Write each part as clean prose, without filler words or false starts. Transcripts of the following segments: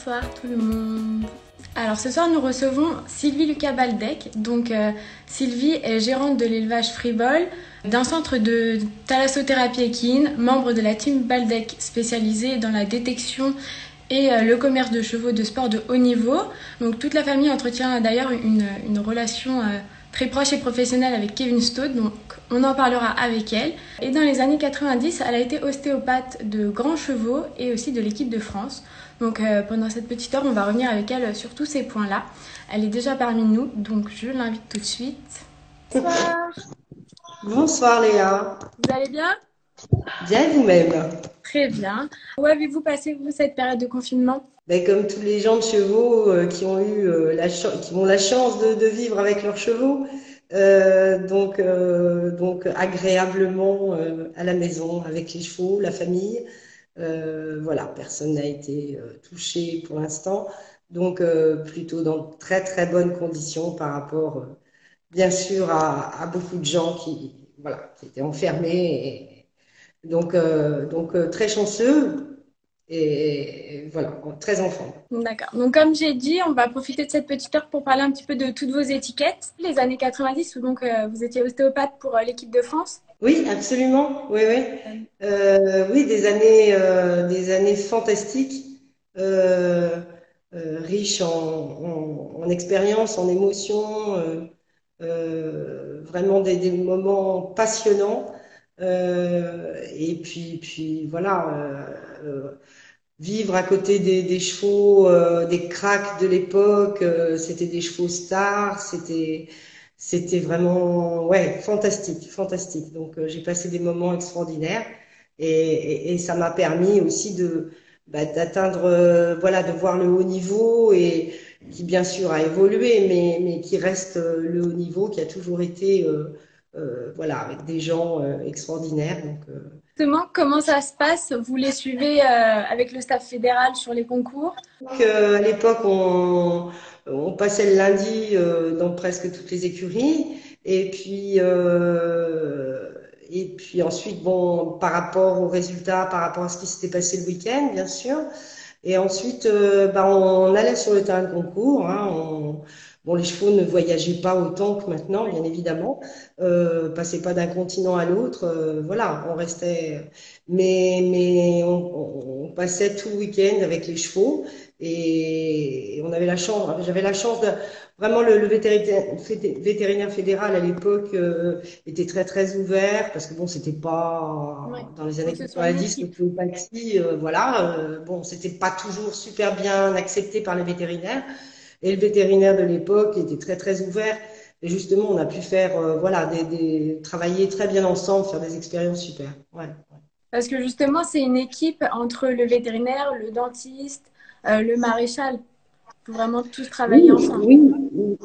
Bonsoir tout le monde. Alors ce soir nous recevons Sylvie Lucas Baldec. Donc Sylvie est gérante de l'élevage Frivole, d'un centre de thalassothérapie équine, membre de la team Baldec spécialisée dans la détection et le commerce de chevaux de sport de haut niveau. Donc toute la famille entretient d'ailleurs une relation très proche et professionnelle avec Kevin Stott, donc on en parlera avec elle. Et dans les années 90, elle a été ostéopathe de grands chevaux et aussi de l'équipe de France. Donc pendant cette petite heure, on va revenir avec elle sur tous ces points-là. Elle est déjà parmi nous, donc je l'invite tout de suite. Bonsoir. Bonsoir Léa. Vous allez bien? Bien vous-même? Très bien. Où avez-vous passé, vous, cette période de confinement? Ben, comme tous les gens de chevaux qui ont eu qui ont la chance de vivre avec leurs chevaux, donc agréablement à la maison avec les chevaux, la famille. Voilà, personne n'a été touché pour l'instant, donc plutôt dans de très très bonnes conditions par rapport, bien sûr, à beaucoup de gens qui étaient enfermés. Donc très chanceux. Et voilà, très enfant. D'accord. Donc, comme j'ai dit, on va profiter de cette petite heure pour parler un petit peu de toutes vos étiquettes. Les années 90, où donc vous étiez ostéopathe pour l'équipe de France. Oui, absolument. Oui, oui. Oui, des années fantastiques, euh, riches en expériences, en émotions, vraiment des moments passionnants. Et puis voilà. Vivre à côté des chevaux, des cracks de l'époque, c'était des chevaux stars, c'était vraiment ouais fantastique, fantastique. Donc j'ai passé des moments extraordinaires et ça m'a permis aussi d'atteindre voilà, de voir le haut niveau, et qui bien sûr a évolué, mais qui reste le haut niveau, qui a toujours été voilà, avec des gens extraordinaires. Donc Justement, comment ça se passe? Vous les suivez avec le staff fédéral sur les concours? À l'époque, on passait le lundi dans presque toutes les écuries. Et puis ensuite, bon, par rapport aux résultats, par rapport à ce qui s'était passé le week-end, bien sûr. Et ensuite, on allait sur le terrain de concours. Hein. Bon, les chevaux ne voyageaient pas autant que maintenant, bien évidemment. Passaient pas d'un continent à l'autre. Voilà, on restait. Mais on passait tout le week-end avec les chevaux. Et on avait la chance, j'avais la chance de vraiment le vétérinaire fédéral à l'époque était très très ouvert, parce que bon, c'était Oui. pas dans les Faut années que ce soit une 90, équipe. l'ostéopathie, voilà, bon, c'était pas toujours super bien accepté par les vétérinaires, et le vétérinaire de l'époque était très très ouvert, et justement on a pu faire voilà, travailler très bien ensemble, faire des expériences super. Ouais. Parce que justement, c'est une équipe entre le vétérinaire, le dentiste, le maréchal. Il faut vraiment tous travailler Oui, ensemble. oui,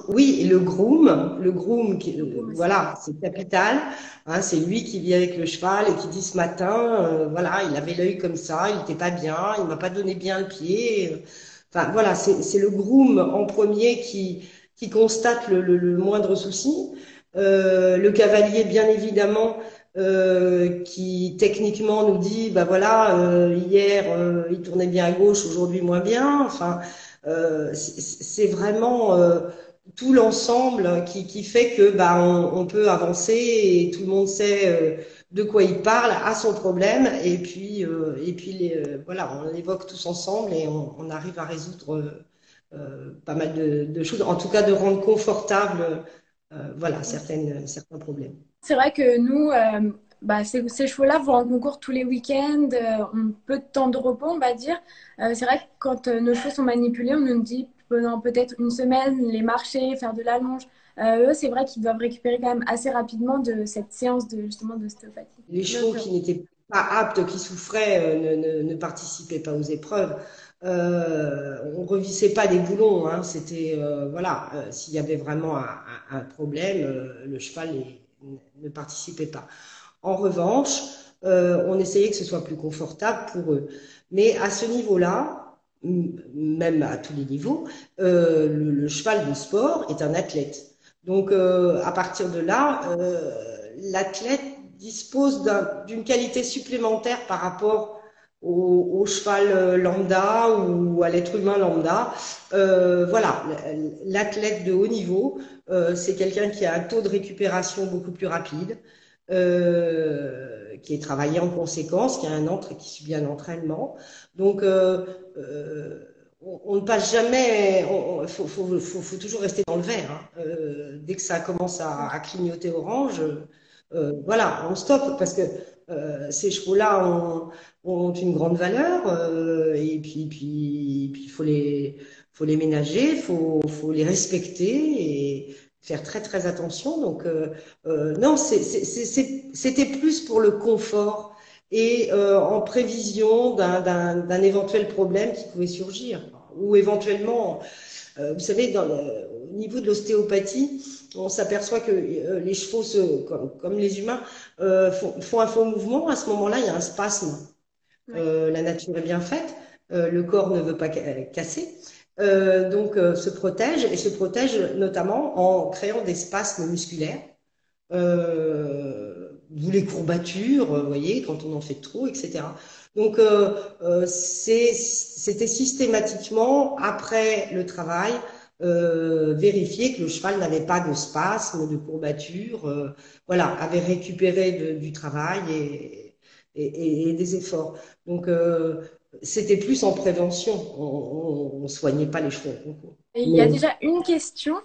oui, et le groom, Le groom aussi. voilà, c'est capital. Hein, c'est lui qui vit avec le cheval et qui dit ce matin, voilà, il avait l'œil comme ça, il n'était pas bien, il m'a pas donné bien le pied. Enfin, voilà, c'est le groom en premier qui constate le moindre souci. Le cavalier, bien évidemment, qui techniquement nous dit, bah voilà, hier il tournait bien à gauche, aujourd'hui moins bien. Enfin. C'est vraiment tout l'ensemble qui fait que bah, on peut avancer, et tout le monde sait de quoi il parle, à son problème, et puis voilà, on l'évoque tous ensemble, et on arrive à résoudre pas mal de choses, en tout cas de rendre confortable voilà, certains problèmes. C'est vrai que nous, ces chevaux-là vont en concours tous les week-ends, ont peu de temps de repos, on va dire. C'est vrai que quand nos chevaux sont manipulés, on nous dit pendant peut-être une semaine, les marcher, faire de la longe. Eux, c'est vrai qu'ils doivent récupérer quand même assez rapidement de cette séance de, justement, d'ostéopathie. Les chevaux qui n'étaient pas aptes, qui souffraient, ne participaient pas aux épreuves. On revissait pas des boulons, hein. C'était voilà, s'il y avait vraiment un problème, le cheval ne participait pas. En revanche, on essayait que ce soit plus confortable pour eux. Mais à ce niveau-là, même à tous les niveaux, le cheval de sport est un athlète. Donc à partir de là, l'athlète dispose d'une qualité supplémentaire par rapport au cheval lambda ou à l'être humain lambda. Voilà, l'athlète de haut niveau, c'est quelqu'un qui a un taux de récupération beaucoup plus rapide, qui est travaillé en conséquence, qui subit un entraînement. Donc, on ne passe jamais, faut toujours rester dans le vert, hein. Dès que ça commence à clignoter orange, voilà, on stoppe parce que ces chevaux-là ont une grande valeur et puis faut les ménager, faut les respecter et faire très très attention. Donc non, c'était plus pour le confort et en prévision d'un éventuel problème qui pouvait surgir ou éventuellement, vous savez, au niveau de l'ostéopathie, on s'aperçoit que les chevaux, comme les humains, font un faux mouvement. À ce moment-là, il y a un spasme. Ouais. La nature est bien faite, le corps ne veut pas casser, donc se protège et se protège notamment en créant des spasmes musculaires, d'où les courbatures, vous voyez, quand on en fait trop, etc. Donc c'était systématiquement après le travail vérifier que le cheval n'avait pas de spasme, de courbatures, voilà, avait récupéré du travail et des efforts. Donc, c'était plus en prévention. On soignait pas les chevaux en concours. Et il y a Mais déjà une question.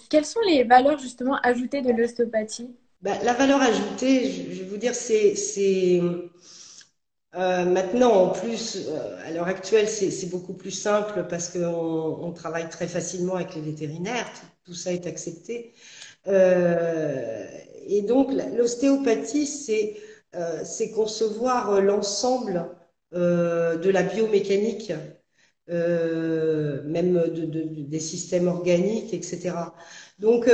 Quelles sont les valeurs justement ajoutées de l'ostéopathie? bah, la valeur ajoutée, je vais vous dire, maintenant en plus, à l'heure actuelle, c'est beaucoup plus simple parce qu'on travaille très facilement avec les vétérinaires. Tout ça est accepté. Euh, et donc, l'ostéopathie, c'est concevoir l'ensemble de la biomécanique, même des systèmes organiques, etc. Donc,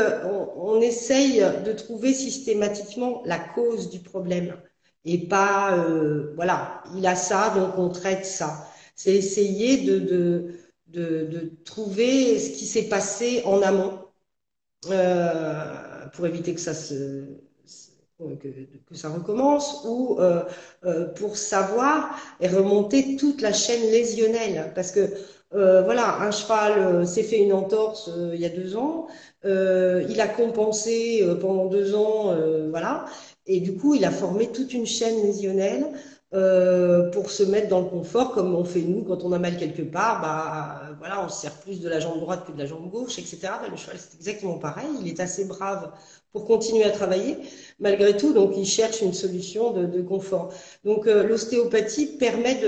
on essaye de trouver systématiquement la cause du problème et pas, voilà, il a ça, donc on traite ça. C'est essayer de trouver ce qui s'est passé en amont pour éviter que ça recommence ou pour savoir et remonter toute la chaîne lésionnelle. Parce que voilà, un cheval s'est fait une entorse il y a 2 ans, il a compensé pendant 2 ans, voilà, et du coup il a formé toute une chaîne lésionnelle. Pour se mettre dans le confort, comme on fait nous quand on a mal quelque part, bah voilà, on se sert plus de la jambe droite que de la jambe gauche, etc. Ben, le cheval c'est exactement pareil, il est assez brave pour continuer à travailler malgré tout, donc il cherche une solution de confort. Donc l'ostéopathie permet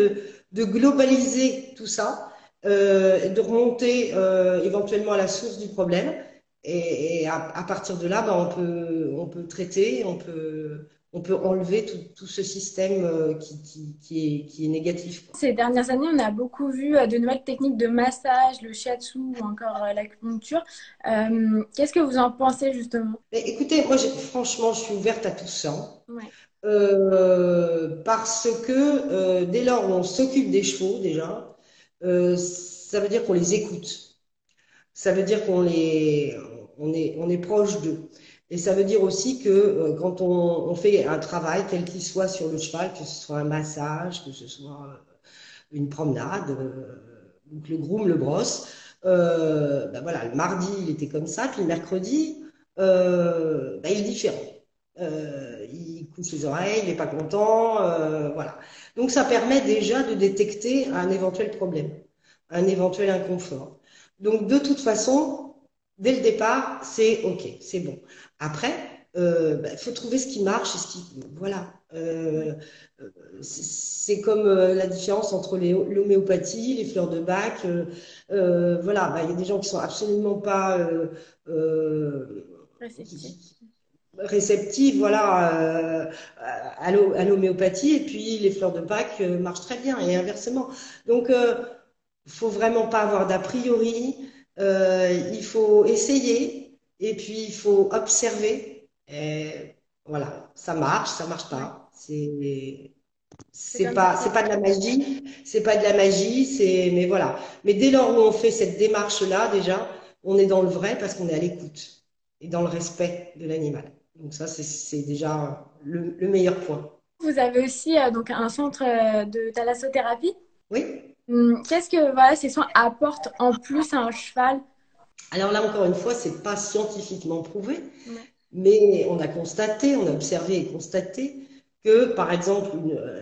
de globaliser tout ça, de remonter éventuellement à la source du problème, et à partir de là, ben, on peut traiter, on peut enlever tout ce système qui est négatif, quoi. Ces dernières années, on a beaucoup vu de nouvelles techniques de massage, le shiatsu ou encore l'acupuncture. Qu'est-ce que vous en pensez justement? Mais écoutez, moi, franchement, je suis ouverte à tout ça. Ouais. Parce que dès lors où on s'occupe des chevaux, déjà, ça veut dire qu'on les écoute. Ça veut dire on est proche d'eux. Et ça veut dire aussi que quand on fait un travail, quel qu'il soit sur le cheval, que ce soit un massage, que ce soit une promenade, ou que le groom le brosse, ben voilà, le mardi, il était comme ça, puis le mercredi, ben, il est différent. Il couche les oreilles, il n'est pas content, voilà. Donc ça permet déjà de détecter un éventuel problème, un éventuel inconfort. Donc de toute façon, dès le départ, c'est OK, c'est bon. Après, il faut trouver ce qui marche et voilà. C'est comme la différence entre l'homéopathie, les fleurs de bac. Voilà, bah, il y a des gens qui sont absolument pas Réceptif. réceptifs, voilà, à l'homéopathie, et puis les fleurs de bac marchent très bien et inversement. Donc, faut vraiment pas avoir d'a priori. Il faut essayer et puis il faut observer. Et voilà, ça marche Ouais. pas. C'est C'est c'est comme ça pas, que ça c'est pas de se la passe. magie, c'est pas de la magie, mais voilà. Mais dès lors où on fait cette démarche-là, déjà, on est dans le vrai parce qu'on est à l'écoute et dans le respect de l'animal. Donc ça, c'est déjà le meilleur point. Vous avez aussi donc un centre de thalassothérapie. Oui. Qu'est-ce que voilà, ces soins apportent en plus à un cheval? Alors là, encore une fois, c'est pas scientifiquement prouvé, Ouais. mais on a constaté, on a observé et constaté que, par exemple,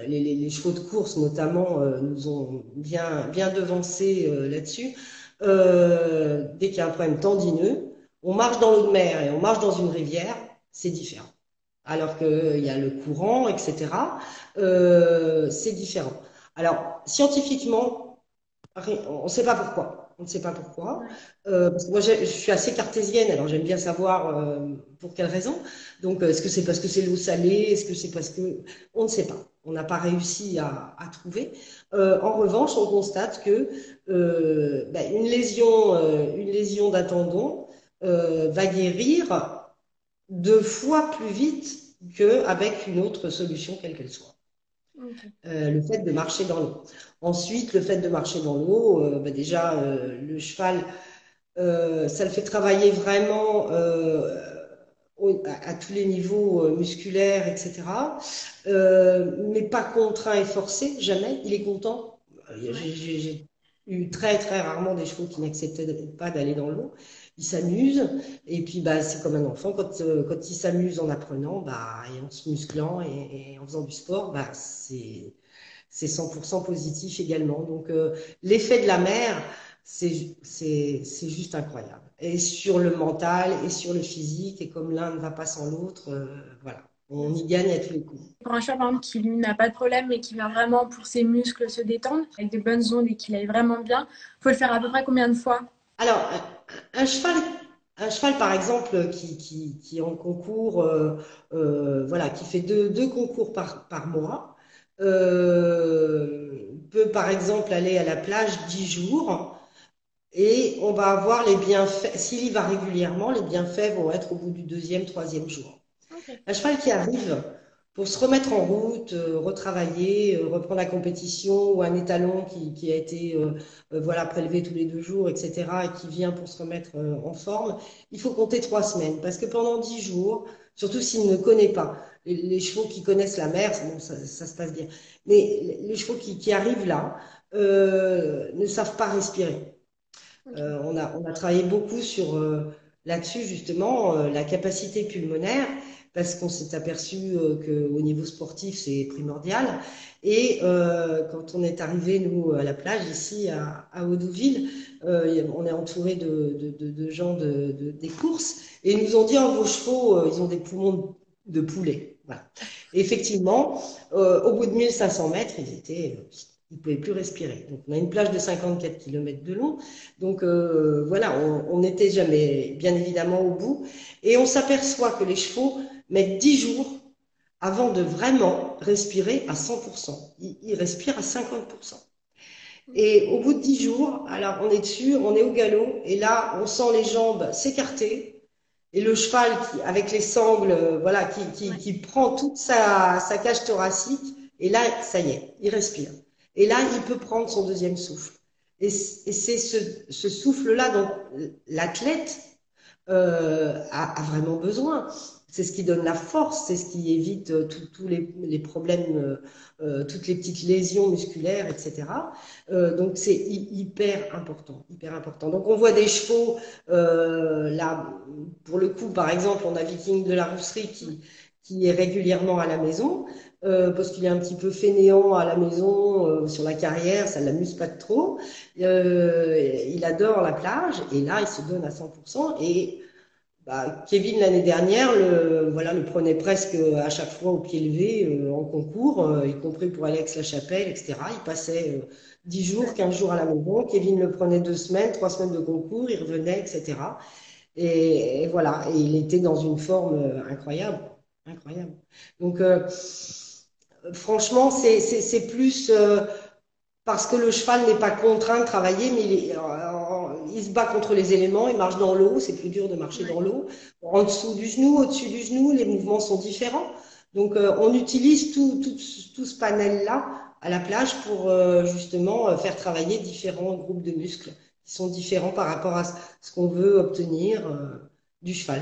les chevaux de course, notamment, nous ont bien devancé là-dessus. Dès qu'il y a un problème tendineux, on marche dans l'eau de mer et on marche dans une rivière, c'est différent. Alors qu'il y a le courant, etc., c'est différent. Alors, scientifiquement, on ne sait pas pourquoi. On ne sait pas pourquoi. Ouais. Parce que moi, je suis assez cartésienne, alors j'aime bien savoir pour quelle raison. Donc, est-ce que c'est parce que c'est l'eau salée? Est-ce que c'est parce que... On ne sait pas. On n'a pas réussi à trouver. En revanche, on constate que ben, une lésion d'un tendon va guérir 2 fois plus vite qu'avec une autre solution, quelle qu'elle soit. Ok. Le fait de marcher dans l'eau. Ensuite, le fait de marcher dans l'eau, bah déjà, le cheval, ça le fait travailler vraiment à tous les niveaux musculaires, etc. Mais pas contraint et forcé, jamais. Il est content. Ouais. J'ai eu très très rarement des chevaux qui n'acceptaient pas d'aller dans l'eau. Ils s'amusent et puis bah c'est comme un enfant quand il s'amuse en apprenant, bah et en se musclant et en faisant du sport, bah c'est 100% positif également. Donc, l'effet de la mer, c'est juste incroyable. Et sur le mental et sur le physique, et comme l'un ne va pas sans l'autre, voilà, Bien on y sûr. gagne à tous les coups. Pour un cheval, par exemple, qui lui n'a pas de problème, mais qui vient vraiment pour ses muscles se détendre, avec de bonnes ondes et qu'il aille vraiment bien, faut le faire à peu près combien de fois? Alors, un cheval, un cheval, par exemple, qui est en concours, voilà, qui fait deux concours par mois, peut, par exemple, aller à la plage 10 jours. Et on va avoir les bienfaits, s'il y va régulièrement, les bienfaits vont être au bout du deuxième, troisième jour. Ok. Un cheval qui arrive pour se remettre en route, retravailler, reprendre la compétition, ou un étalon qui a été voilà, prélevé tous les 2 jours, etc., et qui vient pour se remettre en forme, il faut compter 3 semaines. Parce que pendant 10 jours, surtout s'il ne connaît pas, les chevaux qui connaissent la mer, bon, ça se passe bien, mais les chevaux qui arrivent là ne savent pas respirer. Ok. On a travaillé beaucoup sur là-dessus, justement, la capacité pulmonaire, parce qu'on s'est aperçu qu'au niveau sportif, c'est primordial. Et quand on est arrivé, nous, à la plage, ici, à Audouville, on est entouré de gens des courses, et ils nous ont dit, oh, vos chevaux, ils ont des poumons de poulet. Voilà. Et effectivement, au bout de 1500 mètres, ils pouvaient plus respirer. Donc, on a une plage de 54 km de long. Donc voilà, on n'était jamais bien évidemment au bout. Et on s'aperçoit que les chevaux mettent 10 jours avant de vraiment respirer à 100%. Ils respirent à 50%. Et au bout de 10 jours, alors on est dessus, on est au galop, et là on sent les jambes s'écarter, et le cheval avec les sangles, voilà, Ouais. qui prend toute sa cage thoracique, et là, ça y est, il respire. Et là, il peut prendre son deuxième souffle. Et c'est ce souffle-là dont l'athlète a vraiment besoin. C'est ce qui donne la force, c'est ce qui évite tous les problèmes, toutes les petites lésions musculaires, etc. Donc c'est hyper important, hyper important. Donc on voit des chevaux, là, pour le coup, par exemple, on a Viking de la Rousserie qui est régulièrement à la maison, parce qu'il est un petit peu fainéant à la maison, sur la carrière, ça ne l'amuse pas trop. Il adore la plage, et là, il se donne à 100%. Et bah, Kevin, l'année dernière, voilà, le prenait presque à chaque fois au pied levé en concours, y compris pour aller à Aix-la-Chapelle, etc. Il passait 10 jours, 15 jours à la maison. Kevin le prenait 2 semaines, 3 semaines de concours, il revenait, etc. Et voilà, et il était dans une forme incroyable, incroyable. Donc, franchement, c'est plus parce que le cheval n'est pas contraint de travailler, mais il se bat contre les éléments, il marche dans l'eau, c'est plus dur de marcher Ouais. dans l'eau. En dessous du genou, au-dessus du genou, les mouvements sont différents. Donc on utilise tout ce panel-là à la plage pour justement faire travailler différents groupes de muscles qui sont différents par rapport à ce qu'on veut obtenir du cheval.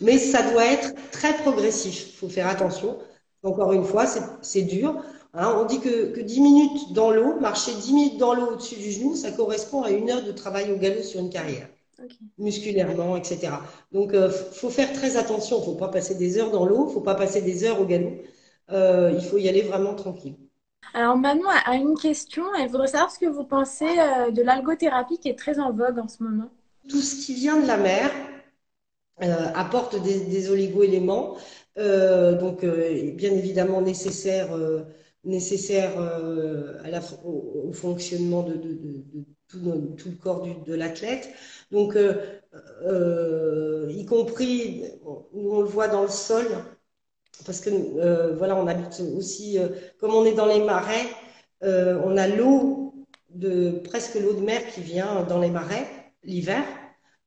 Mais ça doit être très progressif, il faut faire attention. Encore une fois, c'est dur. Hein. On dit que 10 minutes dans l'eau, marcher 10 minutes dans l'eau au-dessus du genou, ça correspond à 1 heure de travail au galop sur une carrière, Ok. musculairement, etc. Donc, faut faire très attention. Faut pas passer des heures dans l'eau, faut pas passer des heures au galop. Il faut y aller vraiment tranquille. Alors Manon a une question. Elle voudrait savoir ce que vous pensez de l'algothérapie qui est très en vogue en ce moment. Tout ce qui vient de la mer apporte des oligo-éléments, donc bien évidemment nécessaires au fonctionnement de tout le corps de l'athlète. Donc, y compris, nous on le voit dans le sol, parce que voilà, on habite aussi, comme on est dans les marais, on a presque l'eau de mer qui vient dans les marais l'hiver.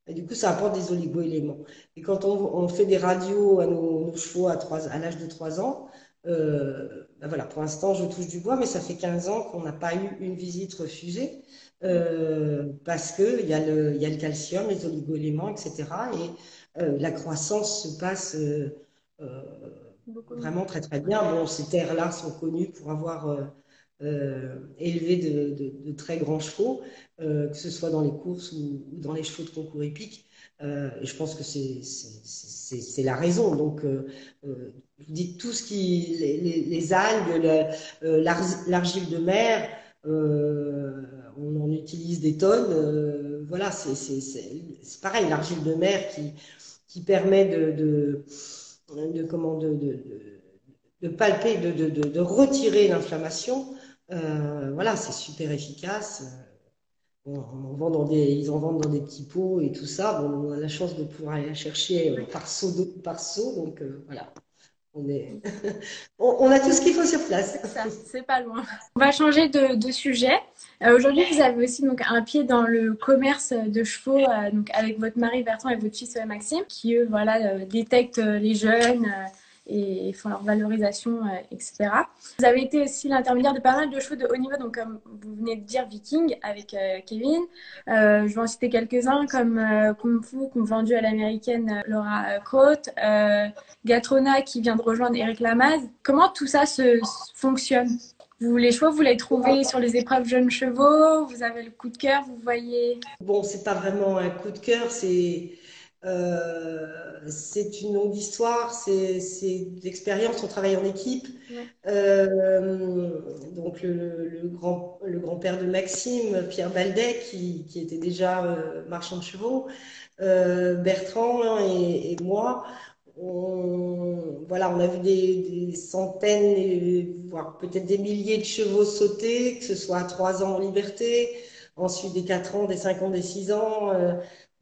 Et du coup, ça apporte des oligo-éléments. Et quand on fait des radios à nos chevaux à l'âge de 3 ans, ben voilà, pour l'instant, je touche du bois, mais ça fait 15 ans qu'on n'a pas eu une visite refusée parce qu'il y a le calcium, les oligo-éléments, etc. Et la croissance se passe euh, Beaucoup mieux. vraiment très très bien. Bon, ces terres-là sont connues pour avoir élevé de très grands chevaux, que ce soit dans les courses ou dans les chevaux de concours hippiques. Et je pense que c'est la raison. Donc, je vous dis tout ce qui, les algues, l'argile de mer, on en utilise des tonnes. Voilà, c'est pareil, l'argile de mer qui permet comment, de palper, de retirer l'inflammation. Voilà, c'est super efficace. On vend ils en vendent dans des petits pots et tout ça. Bon, on a la chance de pouvoir aller la chercher Oui, par seau. Donc voilà, on est, on a tout ce qu'il faut sur place. c'est ça, c'est pas loin. On va changer de sujet. Aujourd'hui, vous avez aussi donc un pied dans le commerce de chevaux, donc avec votre mari Bertrand et votre fils Maxime, qui eux voilà détectent les jeunes et font leur valorisation, etc. Vous avez été aussi l'intermédiaire de pas mal de chevaux de haut niveau, donc comme vous venez de dire Viking avec Kevin. Je vais en citer quelques-uns comme Kung Fu qui ont vendu à l'américaine Laura Cote, Gatrona qui vient de rejoindre Eric Lamaze. Comment tout ça fonctionne? Vous, les chevaux, vous les trouvez sur les épreuves jeunes chevaux, vous avez le coup de cœur, vous voyez. Bon, c'est pas vraiment un coup de cœur, c'est une longue histoire, c'est de l'expérience, on travaille en équipe. Ouais. Donc le grand-père de Maxime, Pierre Baldet, qui était déjà marchand de chevaux, Bertrand et moi, voilà, on a vu des centaines, voire peut-être des milliers de chevaux sauter, que ce soit à 3 ans en liberté, ensuite des 4 ans, des 5 ans, des 6 ans.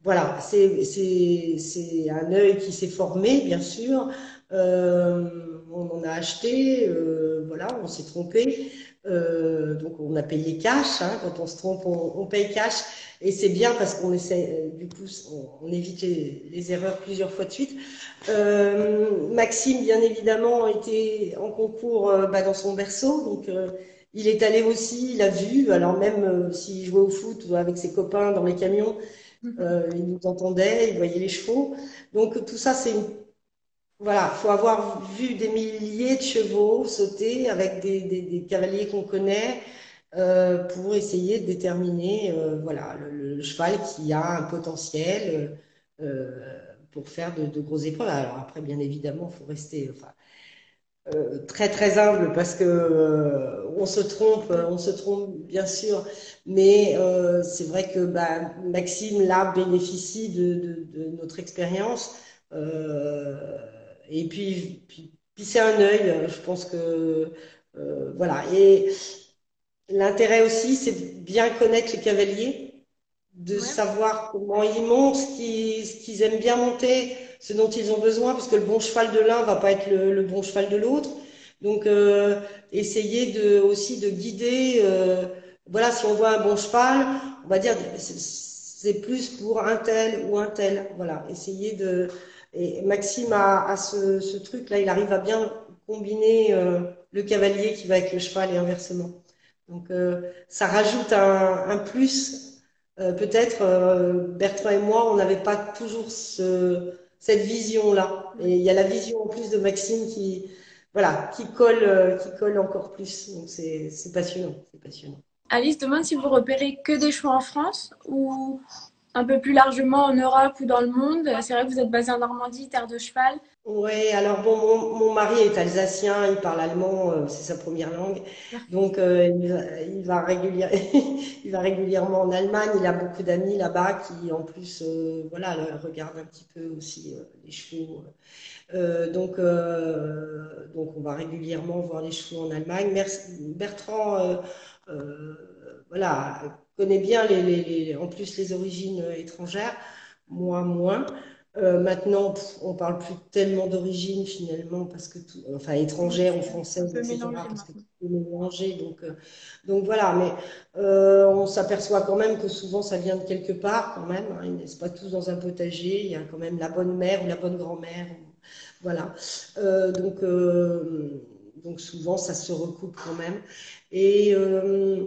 Voilà, c'est un œil qui s'est formé, bien sûr. On en a acheté, voilà, on s'est trompé. Donc on a payé cash, hein, quand on se trompe, on paye cash. Et c'est bien parce qu'on essaie, du coup, on évite les erreurs plusieurs fois de suite. Maxime, bien évidemment, était en concours bah, dans son berceau, donc il est allé aussi, il a vu, alors même s'il jouait au foot ou avec ses copains dans les camions, il nous entendait, il voyait les chevaux. Donc tout ça, voilà, faut avoir vu des milliers de chevaux sauter avec des cavaliers qu'on connaît pour essayer de déterminer voilà, le cheval qui a un potentiel pour faire de grosses épreuves. Alors après, bien évidemment, il faut rester enfin, très très humble parce que on se trompe bien sûr, mais c'est vrai que bah, Maxime là bénéficie de notre expérience et puis c'est un œil, je pense que voilà. Et l'intérêt aussi, c'est bien connaître les cavaliers, de Ouais. savoir comment ils montent, ce qu'ils aiment bien monter, ce dont ils ont besoin, parce que le bon cheval de l'un va pas être le bon cheval de l'autre. Donc, essayer aussi de guider. Voilà, si on voit un bon cheval, on va dire c'est plus pour un tel ou un tel. Voilà, essayer de. Et Maxime a ce truc-là, il arrive à bien combiner le cavalier qui va avec le cheval et inversement. Donc, ça rajoute un plus. Peut-être Bertrand et moi, on n'avait pas toujours cette vision-là. Et il y a la vision en plus de Maxime voilà, qui colle encore plus. Donc c'est passionnant, c'est passionnant. Alice demande si vous repérez que des chevaux en France ou un peu plus largement en Europe ou dans le monde. C'est vrai que vous êtes basé en Normandie, terre de cheval. Ouais, alors bon, mon mari est alsacien, il parle allemand, c'est sa première langue, donc il va régulièrement en Allemagne. Il a beaucoup d'amis là-bas qui, en plus, voilà, regardent un petit peu aussi les chevaux. Donc on va régulièrement voir les chevaux en Allemagne. Bertrand, voilà, connaît bien en plus les origines étrangères, moi moins. Maintenant, on parle plus tellement d'origine finalement parce que tout, enfin Oui, étrangère ou c'est un française, peu etc. mélangé Parce que tout maintenant. est mélangé. Donc voilà. Mais on s'aperçoit quand même que souvent ça vient de quelque part quand même, hein. Ils naissent pas tous dans un potager. Il y a quand même la bonne mère ou la bonne grand-mère. Voilà. Euh, donc, euh, donc souvent, ça se recoupe quand même. Et, euh,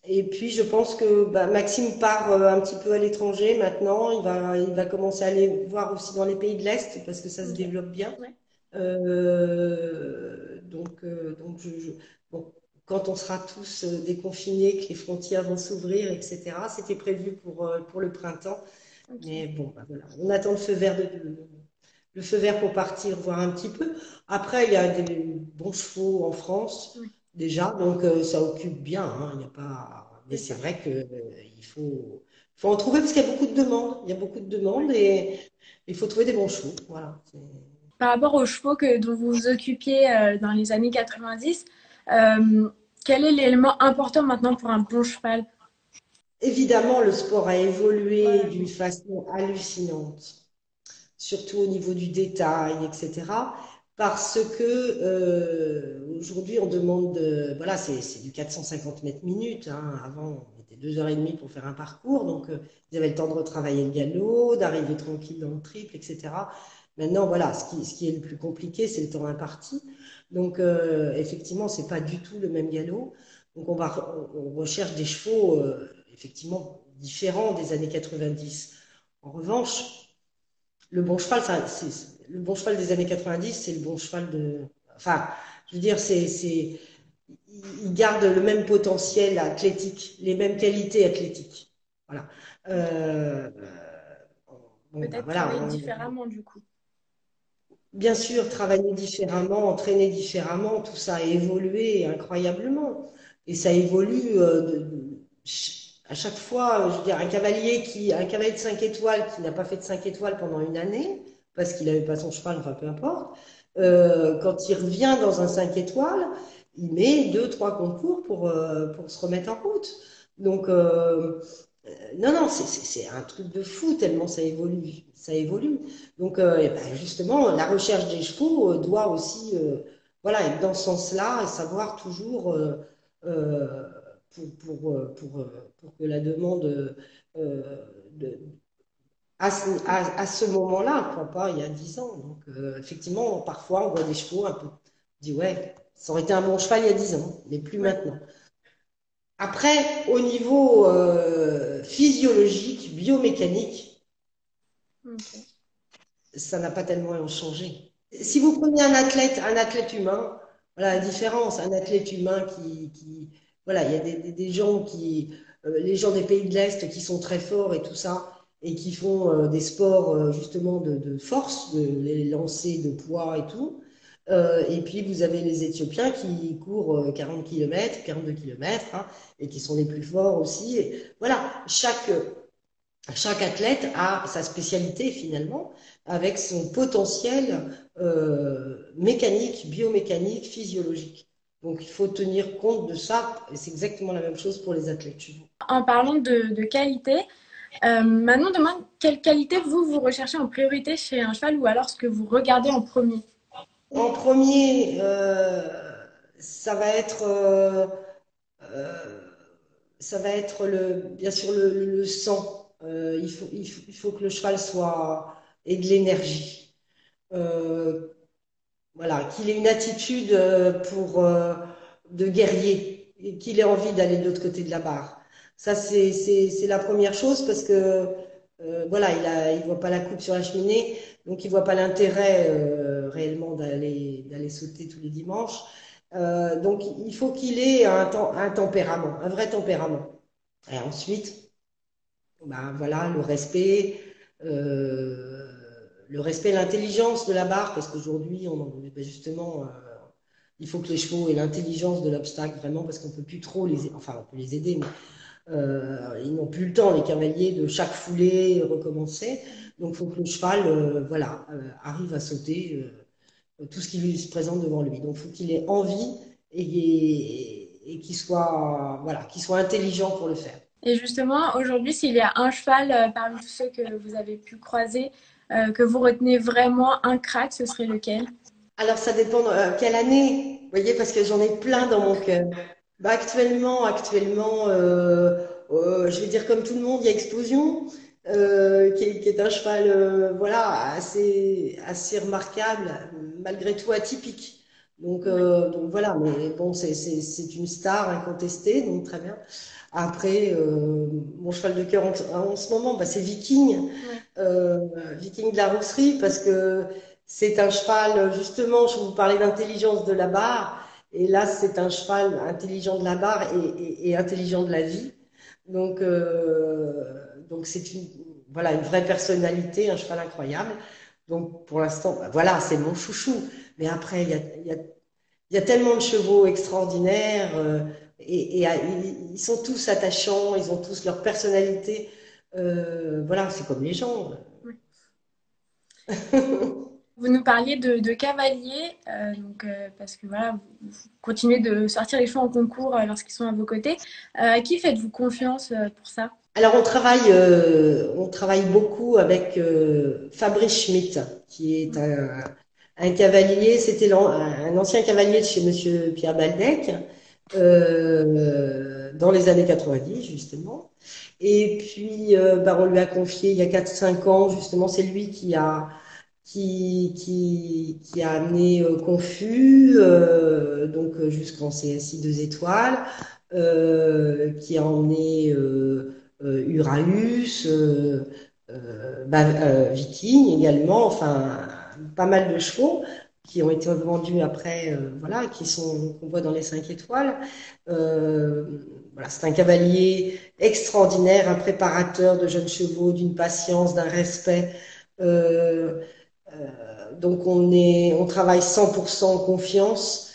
et puis, je pense que bah, Maxime part un petit peu à l'étranger maintenant. Il va commencer à aller voir aussi dans les pays de l'Est parce que ça se Ok. développe bien. Ouais. Donc bon, quand on sera tous déconfinés, que les frontières vont s'ouvrir, etc., c'était prévu pour le printemps. Ok. Mais bon, bah, voilà. On attend le feu vert pour partir voir un petit peu. Après, il y a des bons chevaux en France, Oui, déjà, donc ça occupe bien, hein, il n'y a pas. Mais c'est c'est ça. vrai que faut en trouver parce qu'il y a beaucoup de demandes. Il y a beaucoup de demandes Ouais. et il faut trouver des bons chevaux. Voilà. Par rapport aux chevaux dont vous vous occupiez dans les années 90, euh, quel est l'élément important maintenant pour un bon cheval? Évidemment, le sport a évolué d'une Ouais. façon hallucinante, surtout au niveau du détail, etc. Parce que aujourd'hui, on demande, voilà, c'est du 450 mètres minutes, hein. Avant, on était 2 heures et demie pour faire un parcours, donc ils avaient le temps de retravailler le galop, d'arriver tranquille dans le triple, etc. Maintenant, voilà, ce qui est le plus compliqué, c'est le temps imparti. Donc, effectivement, c'est pas du tout le même galop. Donc, on recherche des chevaux, effectivement, différents des années 90. En revanche, le bon cheval, le bon cheval des années 90, c'est le bon cheval de. Enfin, je veux dire, il garde le même potentiel athlétique, les mêmes qualités athlétiques. Voilà. Ok. Euh, bon, bah Peut-être voilà. travailler différemment du coup. Bien sûr, travailler différemment, entraîner différemment, tout ça a évolué incroyablement. Et ça évolue à chaque fois. Je veux dire, un cavalier de 5 étoiles qui n'a pas fait de 5 étoiles pendant une année, parce qu'il n'avait pas son cheval, enfin peu importe, quand il revient dans un 5 étoiles, il met deux, trois concours pour se remettre en route. Donc, non, non, c'est un truc de fou tellement ça évolue. Ça évolue. Donc, eh ben, justement, la recherche des chevaux doit aussi voilà, être dans ce sens-là et savoir toujours, euh, pour que la demande de, à ce moment-là, quoi, pas il y a 10 ans. Donc, effectivement, parfois, on voit des chevaux un peu. On dit, ouais, ça aurait été un bon cheval il y a 10 ans, mais plus Ouais. maintenant. Après, au niveau physiologique, biomécanique, Ok. ça n'a pas tellement changé. Si vous prenez un athlète humain, voilà la différence. Un athlète humain voilà, il y a des gens les gens des pays de l'Est qui sont très forts et tout ça, et qui font des sports justement de force, les lancers de poids et tout. Et puis vous avez les Éthiopiens qui courent 40 km, 42 km, hein, et qui sont les plus forts aussi. Et voilà, chaque athlète a sa spécialité finalement, avec son potentiel mécanique, biomécanique, physiologique. Donc il faut tenir compte de ça, et c'est exactement la même chose pour les athlètes chevaux. En parlant de qualité, Manon demande quelle qualité vous recherchez en priorité chez un cheval ou alors ce que vous regardez en premier. En premier, ça va être, euh, ça va être bien sûr le sang. Il faut que le cheval ait de l'énergie. Euh, Voilà, qu'il ait une attitude de guerrier, et qu'il ait envie d'aller de l'autre côté de la barre. Ça, c'est la première chose parce que voilà, il voit pas la coupe sur la cheminée, donc il voit pas l'intérêt réellement d'aller sauter tous les dimanches. Donc il faut qu'il ait un tempérament, un vrai tempérament. Et ensuite, ben voilà, euh, le respect, l'intelligence de la barre, parce qu'aujourd'hui, ben justement, il faut que les chevaux aient l'intelligence de l'obstacle vraiment, parce qu'on peut plus trop enfin, on peut les aider, mais ils n'ont plus le temps, les cavaliers, de chaque foulée recommencer. Donc, il faut que le cheval, voilà, arrive à sauter tout ce qui lui se présente devant lui. Donc, il faut qu'il ait envie et qu'il soit, voilà, qu'il soit intelligent pour le faire. Et justement, aujourd'hui, s'il y a un cheval parmi tous ceux que vous avez pu croiser, que vous retenez vraiment un crack, ce serait lequel? Alors, ça dépend quelle année, vous voyez, parce que j'en ai plein dans mon cœur. Bah, actuellement, je vais dire comme tout le monde, il y a Explosion, qui est un cheval, voilà, assez remarquable, malgré tout atypique. Ouais. Donc voilà, mais bon, c'est une star incontestée, donc très bien. Après, mon cheval de cœur en ce moment, bah, c'est Viking, Ouais. euh, Viking de la Rousserie, parce que c'est un cheval, justement, je vous parlais d'intelligence de la barre, et là, c'est un cheval intelligent de la barre et intelligent de la vie. Donc c'est voilà, une vraie personnalité, un cheval incroyable. Donc pour l'instant, bah, voilà, c'est mon chouchou. Mais après, il y a tellement de chevaux extraordinaires ils sont tous attachants, ils ont tous leur personnalité. Voilà, c'est comme les gens. Ouais. Vous nous parliez de cavaliers, parce que voilà, vous continuez de sortir les chevaux en concours lorsqu'ils sont à vos côtés. À qui faites-vous confiance pour ça? Alors on travaille beaucoup avec Fabrice Schmitt, qui est un cavalier, c'était un ancien cavalier de chez Monsieur Pierre Baldec, dans les années 90 justement. Et puis bah, on lui a confié il y a 4 5 ans, justement, c'est lui qui a amené Confus, jusqu'en CSI 2 étoiles, qui a emmené Uraeus, Viking également, enfin pas mal de chevaux qui ont été vendus après, voilà, qu'on voit dans les 5 étoiles. Euh, voilà, c'est un cavalier extraordinaire, un préparateur de jeunes chevaux, d'une patience, d'un respect. Euh, donc on travaille 100% en confiance.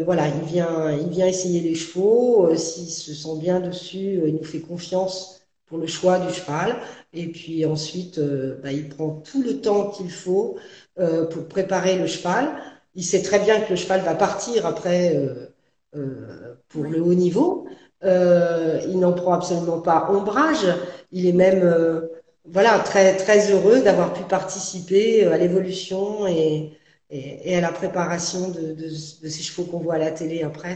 Voilà, il vient essayer les chevaux. S'il se sent bien dessus, il nous fait confiance pour le choix du cheval. Et puis ensuite, bah, il prend tout le temps qu'il faut pour préparer le cheval. Il sait très bien que le cheval va partir après pour Ouais. le haut niveau. Il n'en prend absolument pas ombrage. Il est même voilà, très heureux d'avoir pu participer à l'évolution et à la préparation de ces chevaux qu'on voit à la télé après.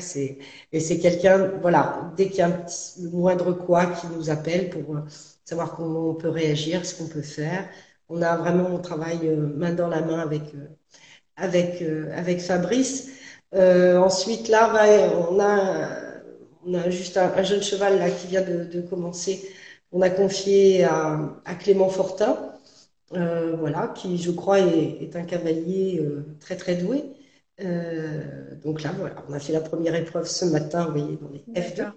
Et c'est quelqu'un, voilà, dès qu'il y a le moindre quoi qui nous appelle pour savoir comment on peut réagir, ce qu'on peut faire. On travaille main dans la main avec Fabrice. Ensuite, là, on a juste un jeune cheval là, qui vient de commencer. On a confié à Clément Fortin, voilà, qui, je crois, est un cavalier très, très doué. Donc là, voilà, on a fait la première épreuve ce matin, vous voyez, dans les F2. D'accord.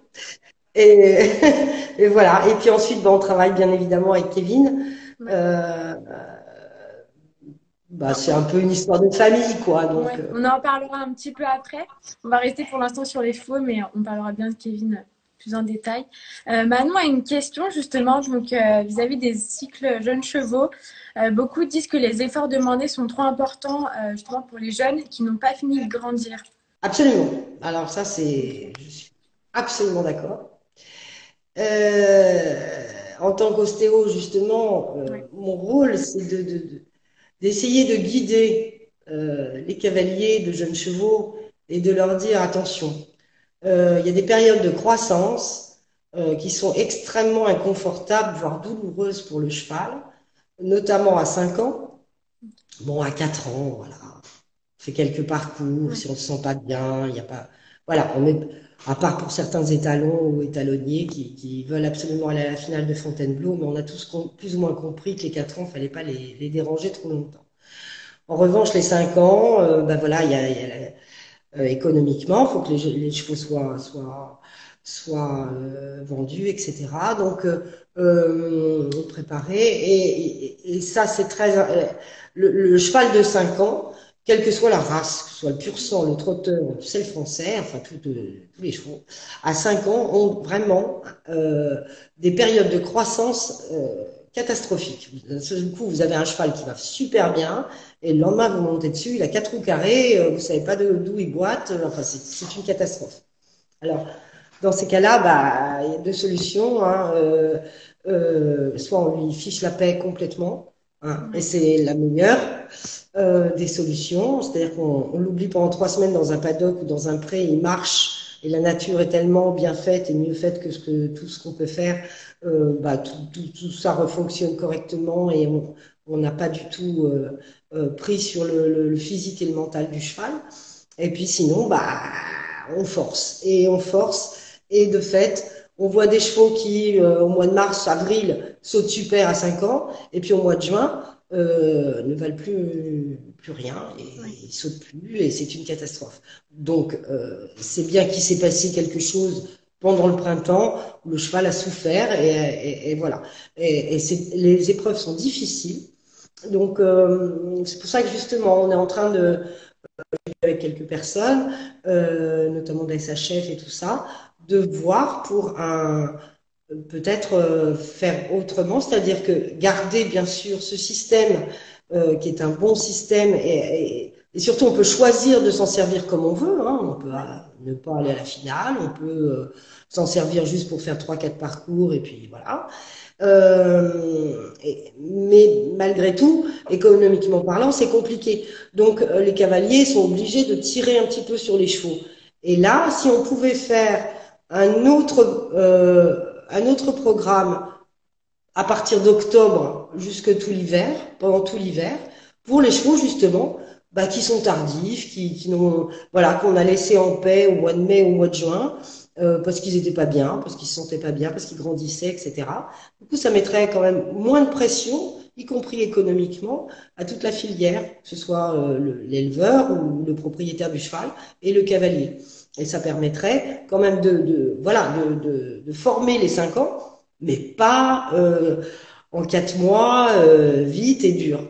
Et, et voilà. Et puis ensuite, ben, on travaille bien évidemment avec Kevin. Ouais. Euh, bah, Ben, c'est un peu une histoire de famille, quoi. ouais. On en parlera un petit peu après. On va rester pour l'instant sur les chevaux, mais on parlera bien de Kevin plus en détail. Manon a une question justement vis-à-vis des cycles jeunes chevaux. Beaucoup disent que les efforts demandés sont trop importants justement pour les jeunes qui n'ont pas fini de grandir. Absolument. Alors ça, je suis absolument d'accord. En tant qu'ostéo, justement, Ouais. mon rôle, c'est d'essayer de guider les cavaliers de jeunes chevaux et de leur dire attention. Il y a des périodes de croissance qui sont extrêmement inconfortables, voire douloureuses pour le cheval, notamment à 5 ans. Bon, à 4 ans, voilà. On fait quelques parcours, Ouais. si on ne se sent pas bien, il n'y a pas. voilà, à part pour certains étalons ou étalonniers qui veulent absolument aller à la finale de Fontainebleau, mais on a tous plus ou moins compris que les 4 ans, il fallait pas les déranger trop longtemps. En revanche, les 5 ans, ben voilà, économiquement, il faut que les chevaux soient vendus, etc. Donc, préparés. Et ça, c'est très. Le cheval de 5 ans, quelle que soit la race, que ce soit le pur sang, le trotteur, tu sais, le français, enfin, tous les chevaux, à 5 ans, ont vraiment des périodes de croissance catastrophiques. Du coup, vous avez un cheval qui va super bien, et le lendemain, vous montez dessus, il a 4 roues carrées, vous savez pas d'où il boite, enfin, c'est une catastrophe. Alors, dans ces cas-là, bah, il y a deux solutions, hein, soit on lui fiche la paix complètement, hein, et Ouais. c'est la meilleure des solutions, c'est-à-dire qu'on l'oublie pendant 3 semaines dans un paddock ou dans un pré, il marche, et la nature est tellement bien faite et mieux faite que tout ce qu'on peut faire, bah, tout ça refonctionne correctement et on n'a pas du tout pris sur le physique et le mental du cheval. Et puis sinon, bah, on force. Et on force. Et de fait, on voit des chevaux qui, au mois de mars, avril, sautent super à 5 ans. Et puis au mois de juin, ne valent plus rien. Et Ouais. ils sautent plus. Et c'est une catastrophe. Donc, c'est bien qu'il s'est passé quelque chose pendant le printemps où le cheval a souffert. Et voilà. Les épreuves sont difficiles. Donc, c'est pour ça que justement, on est en train avec quelques personnes, notamment des SHF et tout ça, de voir pour peut-être faire autrement, c'est-à-dire que garder bien sûr ce système qui est un bon système et surtout on peut choisir de s'en servir comme on veut, hein. On peut Ouais. ne pas aller à la finale, on peut s'en servir juste pour faire 3, 4 parcours et puis voilà. Mais malgré tout, économiquement parlant, c'est compliqué. Donc, les cavaliers sont obligés de tirer un petit peu sur les chevaux. Et là, si on pouvait faire un autre programme à partir d'octobre jusque tout l'hiver, pendant tout l'hiver, pour les chevaux justement, bah, qui sont tardifs, qui n'ont, voilà, qu'on a laissé en paix au mois de mai, au mois de juin, parce qu'ils n'étaient pas bien, parce qu'ils se sentaient pas bien, parce qu'ils grandissaient, etc. Du coup, ça mettrait quand même moins de pression, y compris économiquement, à toute la filière, que ce soit l'éleveur ou le propriétaire du cheval et le cavalier. Et ça permettrait quand même voilà, de former les 5 ans mais pas en 4 mois, vite et dur.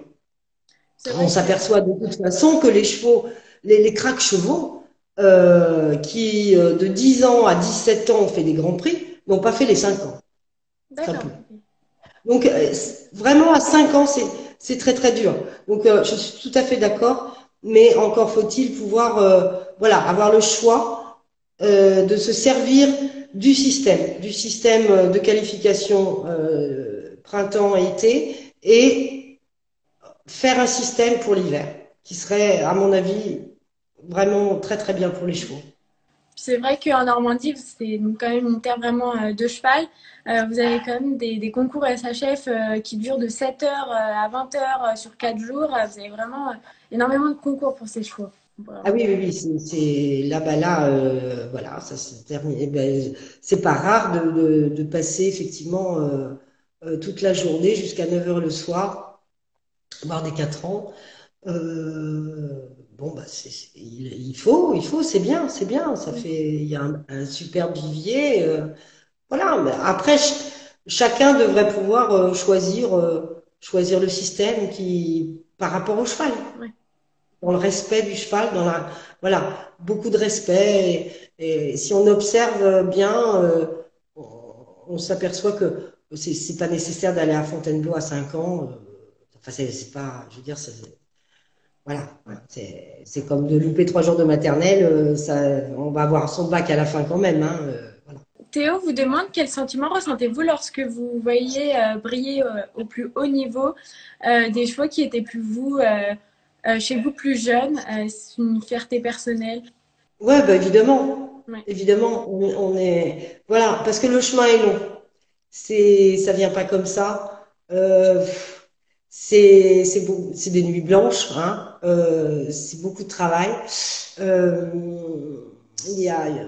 C'est On vrai que s'aperçoit de toute façon que les chevaux, les craques chevaux, qui de 10 ans à 17 ans ont fait des grands prix, n'ont pas fait les 5 ans. Très d'accord. peu. Ok. Donc, vraiment, à 5 ans, c'est très, très dur. Donc, je suis tout à fait d'accord, mais encore faut-il pouvoir, voilà, avoir le choix de se servir du système de qualification printemps-été, et faire un système pour l'hiver, qui serait, à mon avis, vraiment très, très bien pour les chevaux. C'est vrai qu'en Normandie, c'est donc quand même une terre vraiment de cheval. Vous avez quand même des concours SHF qui durent de 7 heures à 20 heures sur 4 jours. Vous avez vraiment énormément de concours pour ces chevaux. Ah Vraiment. oui, oui, oui, là-bas, là, voilà, ça se termine. Eh ben, c'est pas rare de passer effectivement toute la journée jusqu'à 9 heures le soir, voire des 4 ans. Bon, bah, il faut, c'est bien, ça Oui. fait, il y a un super vivier. Voilà, mais après, chacun devrait pouvoir choisir le système par rapport au cheval, Ouais. dans le respect du cheval, voilà, beaucoup de respect. Et si on observe bien, on, on s'aperçoit que c'est pas nécessaire d'aller à Fontainebleau à 5 ans. Enfin, c'est pas, je veux dire, voilà, Ouais. c'est comme de louper 3 jours de maternelle, on va avoir son bac à la fin quand même, hein, voilà. Théo vous demande quel sentiment ressentez-vous lorsque vous voyez briller au plus haut niveau des chevaux qui étaient plus chez vous plus jeunes. C'est une fierté personnelle. Ouais, bah évidemment, Ouais. évidemment, voilà, parce que le chemin est long. Ça vient pas comme ça. C'est des nuits blanches, hein. C'est beaucoup de travail. Euh,